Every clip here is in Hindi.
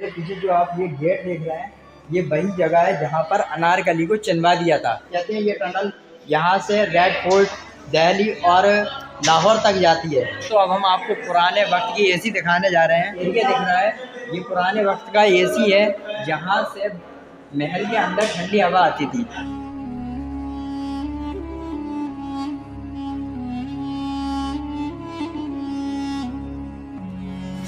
मेरे पीछे जो आप ये गेट देख रहे हैं, ये वही जगह है जहाँ पर अनारकली को चिनवा दिया था। कहते हैं ये टनल यहाँ से रेड फोर्ट, दिल्ली और लाहौर तक जाती है। तो अब हम आपको पुराने वक्त की एसी दिखाने जा रहे हैं। ये दिख रहा है, ये पुराने वक्त का एसी है, जहाँ से महल के अंदर ठंडी हवा आती थी।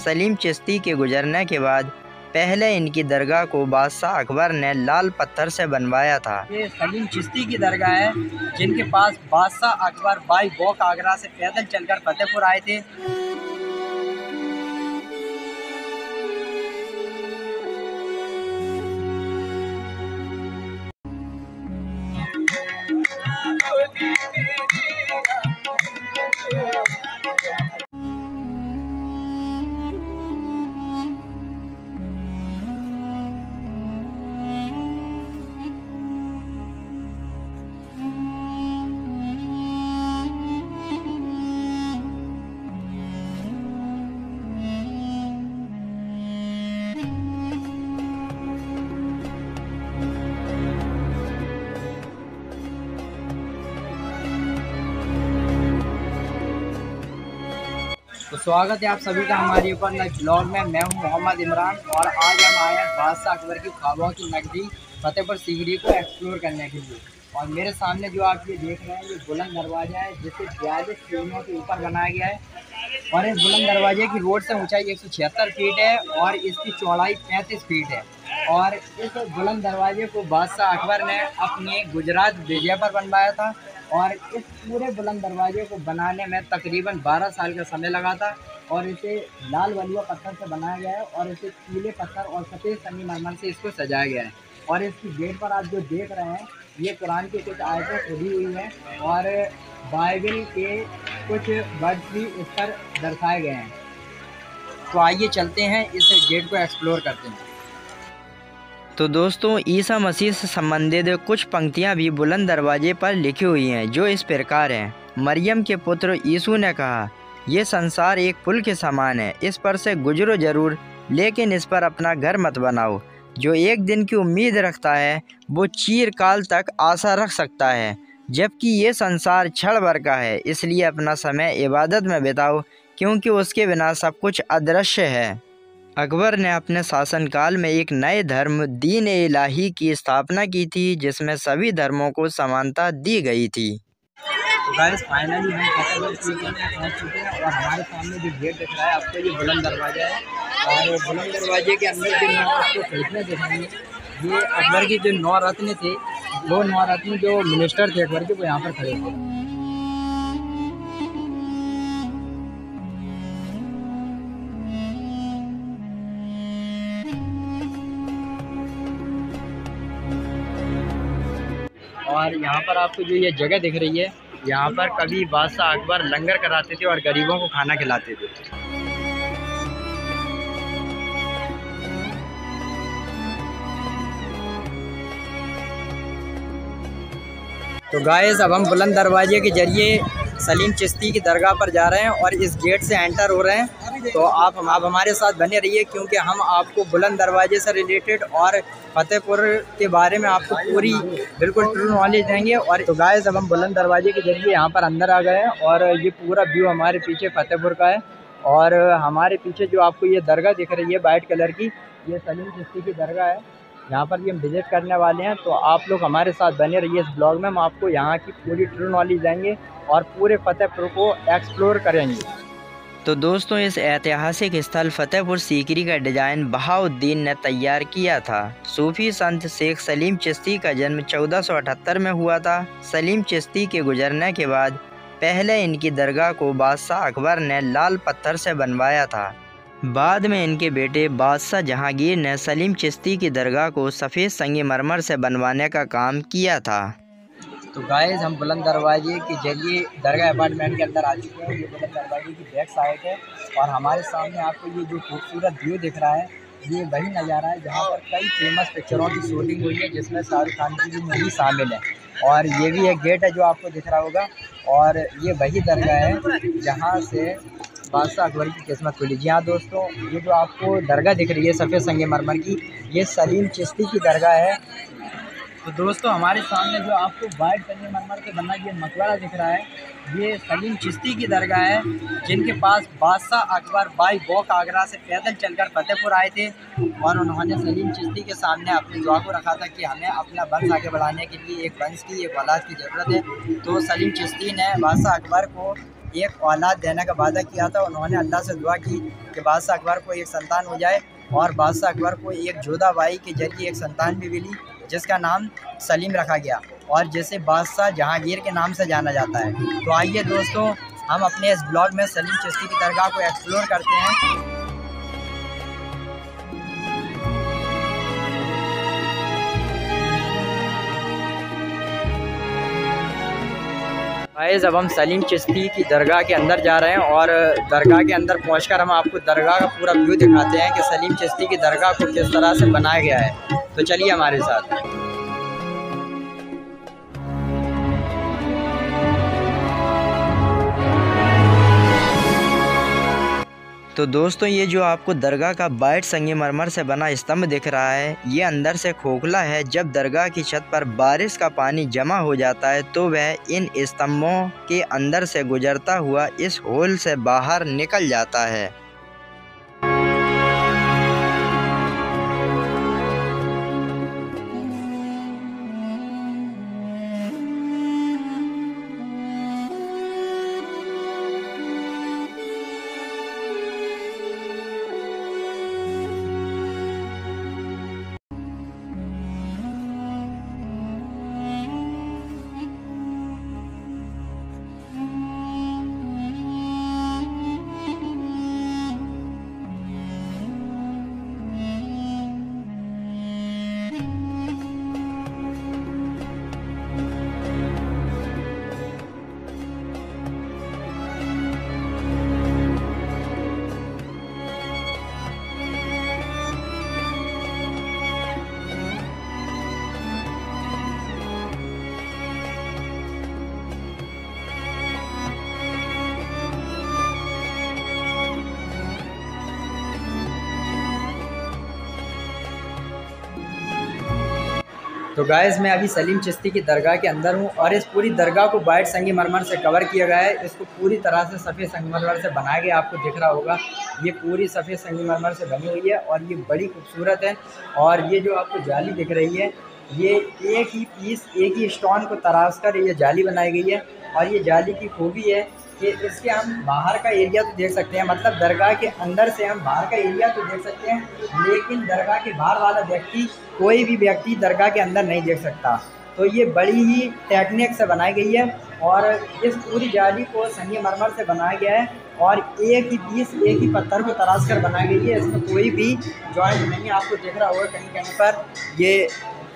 सलीम चिश्ती के गुजरने के बाद पहले इनकी दरगाह को बादशाह अकबर ने लाल पत्थर से बनवाया था। ये सलीम चिश्ती की दरगाह है, जिनके पास बादशाह अकबर बाई वॉक आगरा से पैदल चलकर फतेहपुर आए थे। तो स्वागत है आप सभी का हमारे ऊपर नए ब्लॉग में। मैं हूं मोहम्मद इमरान और आज हम आए हैं बादशाह अकबर की ख्वाबों की नगरी फतेहपुर सीकरी को एक्सप्लोर करने के लिए। और मेरे सामने जो आप ये देख रहे हैं, ये बुलंद दरवाजा है, जिसे 42 सीढ़ियों के ऊपर बनाया गया है। और इस बुलंद दरवाजे की रोड से ऊंचाई 176 फीट है और इसकी चौड़ाई 35 फीट है। और इस बुलंद दरवाजे को बादशाह अकबर ने अपने गुजरात विजय पर बनवाया था। और इस पूरे बुलंद दरवाजे को बनाने में तकरीबन 12 साल का समय लगा था। और इसे लाल वलुआ पत्थर से बनाया गया है और इसे पीले पत्थर और सफ़ेद संगमरमर से इसको सजाया गया है। और इसकी गेट पर आप जो देख रहे हैं, ये कुरान की कुछ आयतें खुदी हुई हैं और बाइबल के कुछ वर्ड्स भी इस पर दर्शाए गए हैं। तो आइए चलते हैं, इस गेट को एक्सप्लोर करते हैं। तो दोस्तों, ईसा मसीह से संबंधित कुछ पंक्तियां भी बुलंद दरवाजे पर लिखी हुई हैं, जो इस प्रकार हैं। मरियम के पुत्र यीशु ने कहा, ये संसार एक पुल के समान है, इस पर से गुजरो जरूर, लेकिन इस पर अपना घर मत बनाओ। जो एक दिन की उम्मीद रखता है वो चिरकाल तक आशा रख सकता है, जबकि ये संसार क्षण भर का है। इसलिए अपना समय इबादत में बिताओ, क्योंकि उसके बिना सब कुछ अदृश्य है। अकबर ने अपने शासनकाल में एक नए धर्म दीन इलाही की स्थापना की थी, जिसमें सभी धर्मों को समानता दी गई थी। तो गाइस फाइनली हम फतेहपुर सीकरी में पहुंच चुके हैं और हमारे सामने जो गेट दिख रहा है आपको, ये बुलंद दरवाजा है। और बुलंद दरवाजे के अंदर जो आपको खिड़कियाँ दिखाएंगे, ये अकबर के जो 9 रत्न थे, वो 9 रत्न जो मिनिस्टर थे अकबर के, वो यहाँ पर खड़े थे। और यहाँ पर आपको जो ये जगह दिख रही है, यहाँ पर कभी बादशाह अकबर लंगर कराते थे और गरीबों को खाना खिलाते थे। तो गाइस अब हम बुलंद दरवाजे के जरिए सलीम चिश्ती की दरगाह पर जा रहे हैं और इस गेट से एंटर हो रहे हैं। तो आप हमारे साथ बने रहिए, क्योंकि हम आपको बुलंद दरवाजे से रिलेटेड और फतेहपुर के बारे में आपको पूरी बिल्कुल ट्रू नॉलेज देंगे। और तो गाइस अब हम बुलंद दरवाजे के जरिए यहाँ पर अंदर आ गए हैं और ये पूरा व्यू हमारे पीछे फतेहपुर का है। और हमारे पीछे जो आपको ये दरगाह दिख रही है वाइट कलर की, ये सलीम चिश्ती की दरगाह है। यहाँ पर भी हम विज़िट करने वाले हैं, तो आप लोग हमारे साथ बने रहिए इस ब्लॉग में। हम आपको यहाँ की पूरी ट्रू नॉलेज देंगे और पूरे फतेहपुर को एक्सप्लोर करेंगे। तो दोस्तों, इस ऐतिहासिक स्थल फतेहपुर सीकरी का डिज़ाइन बहाउद्दीन ने तैयार किया था। सूफी संत शेख सलीम चिश्ती का जन्म 1478 में हुआ था। सलीम चिश्ती के गुजरने के बाद पहले इनकी दरगाह को बादशाह अकबर ने लाल पत्थर से बनवाया था। बाद में इनके बेटे बादशाह जहांगीर ने सलीम चिश्ती की दरगाह को सफ़ेद संगमरमर से बनवाने का काम किया था। तो गाइस हम बुलंद दरवाजे के जरिए दरगाह अपार्टमेंट के अंदर आ चुके हैं। ये बुलंद दरवाजे की बैक साइड है और हमारे सामने आपको ये जो खूबसूरत व्यू दिख रहा है, ये वही नज़ारा है जहाँ पर कई फेमस पिक्चरों की शूटिंग हुई है, जिसमें शाहरुख खान की भी मूवी शामिल है। और ये भी एक गेट है जो आपको दिख रहा होगा। और ये वही दरगाह है जहाँ से बादशाह अकबर की किस्मत खुली। जी हाँ दोस्तों, ये जो आपको दरगाह दिख रही है सफ़ेद संगमरमर की, ये सलीम चिश्ती की दरगाह है। तो दोस्तों हमारे सामने जो आपको वाइट संगमरमर से बना ये मकबरा दिख रहा है, ये सलीम चिश्ती की दरगाह है, जिनके पास बादशाह अकबर बाई वॉक आगरा से पैदल चलकर फतेहपुर आए थे और उन्होंने सलीम चिश्ती के सामने अपनी दुआ को रखा था कि हमें अपना वंश आगे बढ़ाने के लिए एक वंश की, एक औलाद की ज़रूरत है। तो सलीम चिश्ती ने बादशाह अकबर को एक औलाद देने का वादा किया था। उन्होंने अल्लाह से दुआ की कि बादशाह अकबर को एक संतान हो जाए, और बादशाह अकबर को एक जोधाबाई के जरिए एक संतान भी मिली जिसका नाम सलीम रखा गया और जिसे बादशाह जहांगीर के नाम से जाना जाता है। तो आइए दोस्तों, हम अपने इस ब्लॉग में सलीम चिश्ती की दरगाह को एक्सप्लोर करते हैं। गाइस, अब हम सलीम चिश्ती की दरगाह के अंदर जा रहे हैं और दरगाह के अंदर पहुंचकर हम आपको दरगाह का पूरा व्यू दिखाते हैं कि सलीम चिश्ती की दरगाह को किस तरह से बनाया गया है। तो चलिए हमारे साथ। तो दोस्तों, ये जो आपको दरगाह का वाइट संगमरमर से बना स्तंभ दिख रहा है, ये अंदर से खोखला है। जब दरगाह की छत पर बारिश का पानी जमा हो जाता है तो वह इन स्तंभों के अंदर से गुजरता हुआ इस होल से बाहर निकल जाता है। तो गाइस, मैं अभी सलीम चिश्ती की दरगाह के अंदर हूँ और इस पूरी दरगाह को वाइट संगमरमर से कवर किया गया है। इसको पूरी तरह से सफ़ेद संगमरमर से बनाया गया, आपको दिख रहा होगा। ये पूरी सफ़ेद संगमरमर से बनी हुई है और ये बड़ी खूबसूरत है। और ये जो आपको जाली दिख रही है, ये एक ही पीस, एक ही स्टोन को तराश कर ये जाली बनाई गई है। और ये जाली की खूबी है कि इसके हम बाहर का एरिया तो देख सकते हैं, मतलब दरगाह के अंदर से हम बाहर का एरिया तो देख सकते हैं, लेकिन दरगाह के बाहर वाला व्यक्ति, कोई भी व्यक्ति दरगाह के अंदर नहीं देख सकता। तो ये बड़ी ही टेक्निक से बनाई गई है और इस पूरी जाली को संगमरमर से बनाया गया है और एक ही पीस, एक ही पत्थर को तराश कर बनाई गई है। इसमें कोई भी जॉइंट नहीं है। आपको दिख रहा होगा कहीं कहीं पर ये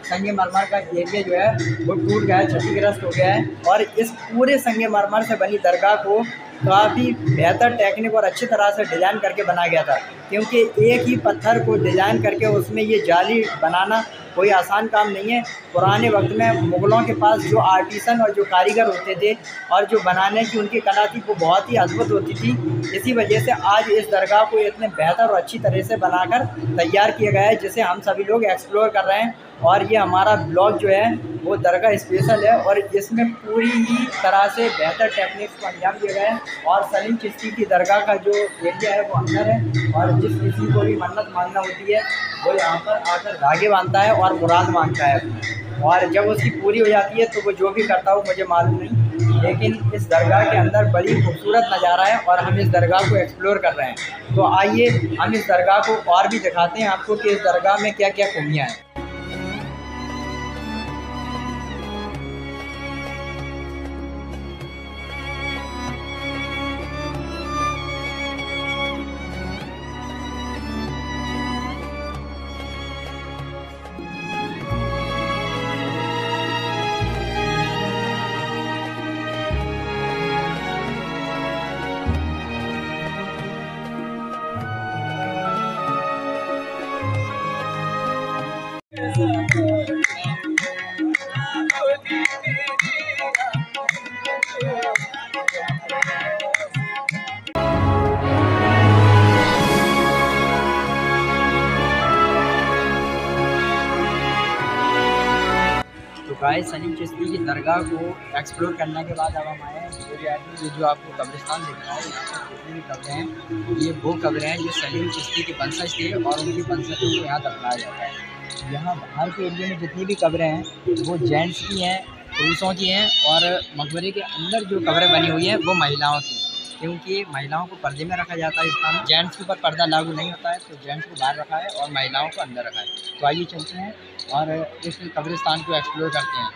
संगमरमर का एरिया जो है वो टूट गया है, क्षतिग्रस्त हो गया है। और इस पूरे संगमरमर से बनी दरगाह को काफ़ी बेहतर टेक्निक और अच्छी तरह से डिज़ाइन करके बनाया गया था, क्योंकि एक ही पत्थर को डिज़ाइन करके उसमें ये जाली बनाना कोई आसान काम नहीं है। पुराने वक्त में मुग़लों के पास जो आर्टिसन और जो कारीगर होते थे और जो बनाने की उनकी कला थी वो बहुत ही अद्भुत होती थी। इसी वजह से आज इस दरगाह को इतने बेहतर और अच्छी तरह से बनाकर तैयार किया गया है, जिसे हम सभी लोग एक्सप्लोर कर रहे हैं। और ये हमारा ब्लॉग जो है वो दरगाह स्पेशल है और इसमें पूरी ही तरह से बेहतर टेक्निक्स को अंजाम दिया गया है। और सलीम चिश्ती की दरगाह का जो एरिया है वो अंदर है और जिस किसी को भी मन्नत मांगना होती है वो यहाँ पर आकर धागे बांधता है और मुराद मांगता है, और जब उसकी पूरी हो जाती है तो वो जो भी करता हो मुझे मालूम नहीं, लेकिन इस दरगाह के अंदर बड़ी खूबसूरत नज़ारा है और हम इस दरगाह को एक्सप्लोर कर रहे हैं। तो आइए हम इस दरगाह को और भी दिखाते हैं आपको कि इस दरगाह में क्या क्या खूबियाँ हैं। गाइस सलीम चिश्ती की दरगाह को एक्सप्लोर करने के बाद अब हम आए हैं ये जो आपको कब्रिस्तान दिख रहा है, यहाँ पर जितनी भी कब्रें हैं ये वो कब्रें हैं जो सलीम चिश्ती के वंशज थे और उनकी वंशजों को यहाँ दफनाया जाता है। यहाँ बाहर के एरिया में जितनी भी कब्रें हैं वो जेंट्स की हैं, पुरुषों की हैं, और मकबरे के अंदर जो कब्रें बनी हुई हैं वो महिलाओं की, क्योंकि महिलाओं को पर्दे में रखा जाता है। इस्लाम में जेंट्स के ऊपर पर्दा लागू नहीं होता है, तो जेंट्स को बाहर रखा है और महिलाओं को अंदर रखा है। तो आइए चलते हैं और इस कब्रिस्तान को एक्सप्लोर करते हैं।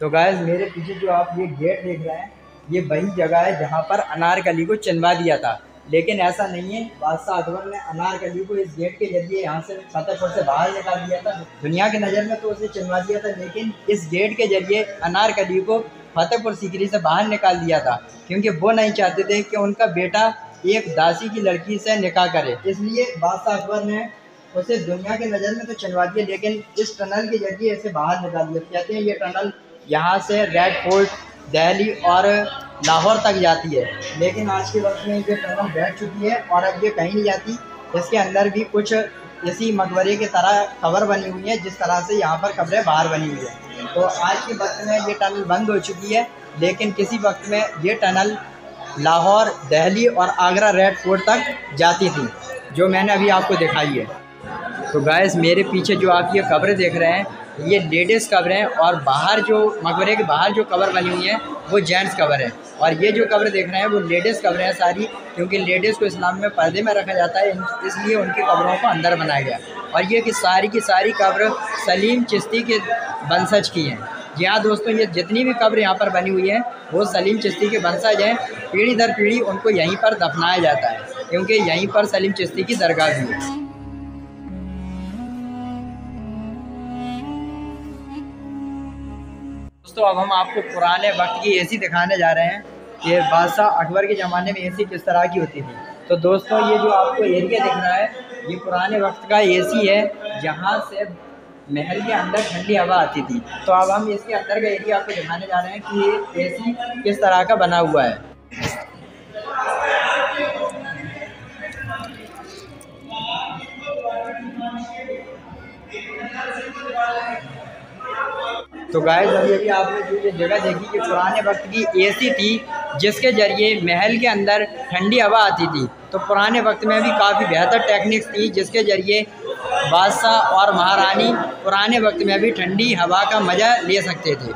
तो गाइस मेरे पीछे जो आप ये गेट देख रहे हैं ये वही जगह है जहाँ पर अनारकली को चिनवा दिया था, लेकिन ऐसा नहीं है। बादशाह अकबर ने अनारकली को इस गेट के जरिए यहाँ से फतेहपुर से बाहर निकाल दिया था। दुनिया की नज़र में तो उसे चिनवा दिया था, लेकिन इस गेट के जरिए अनारकली को फतेहपुर सीकरी से बाहर निकाल दिया था, क्योंकि वो नहीं चाहते थे कि उनका बेटा एक दासी की लड़की से निकाह करे। इसलिए बादशाह अकबर ने उसे दुनिया की नज़र में तो चिनवा दिया, लेकिन इस टनल के जरिए इसे बाहर निकाल दिया। कहते हैं ये टनल यहाँ से रेड फोर्ट, दिल्ली और लाहौर तक जाती है, लेकिन आज के वक्त में ये टनल बैठ चुकी है और अब ये कहीं नहीं जाती। इसके अंदर भी कुछ इसी मकबरे की तरह कब्र बनी हुई है, जिस तरह से यहाँ पर कब्रें बाहर बनी हुई है। तो आज के वक्त में ये टनल बंद हो चुकी है, लेकिन किसी वक्त में ये टनल लाहौर, दिल्ली और आगरा रेड फोर्ट तक जाती थी, जो मैंने अभी आपको दिखाई है। तो गाइस मेरे पीछे जो आप ये कब्रें देख रहे हैं ये लेडीज़ कब्र हैं, और बाहर जो मकबरे के बाहर जो कब्र बनी हुई है वो जेंट्स कब्र है, और ये जो कब्र देख रहे हैं वो लेडीज़ कब्र हैं सारी, क्योंकि लेडीज़ को इस्लाम में पर्दे में रखा जाता है, इसलिए उनकी कब्रों को अंदर बनाया गया। और ये कि सारी की सारी कब्र सलीम चिश्ती के वंशज की हैं। जी हाँ दोस्तों, ये जितनी भी कब्र यहाँ पर बनी हुई है वो सलीम चिश्ती के वंशज हैं। पीढ़ी दर पीढ़ी उनको यहीं पर दफनाया जाता है, क्योंकि यहीं पर सलीम चिश्ती की दरगाह भी है। दोस्तों अब हम आपको पुराने वक्त की एसी दिखाने जा रहे हैं कि बादशाह अकबर के ज़माने में एसी किस तरह की होती थी। तो दोस्तों ये जो आपको एरिया दिख रहा है ये पुराने वक्त का एसी है, जहाँ से महल के अंदर ठंडी हवा आती थी। तो अब हम इसके अंदर का एरिया आपको दिखाने जा रहे हैं कि ये एसी किस तरह का बना हुआ है। तो गाइस अभी आपने जो ये जगह देखी कि पुराने वक्त की एसी थी, जिसके जरिए महल के अंदर ठंडी हवा आती थी। तो पुराने वक्त में भी काफ़ी बेहतर टेक्निक्स थी, जिसके जरिए बादशाह और महारानी पुराने वक्त में भी ठंडी हवा का मज़ा ले सकते थे।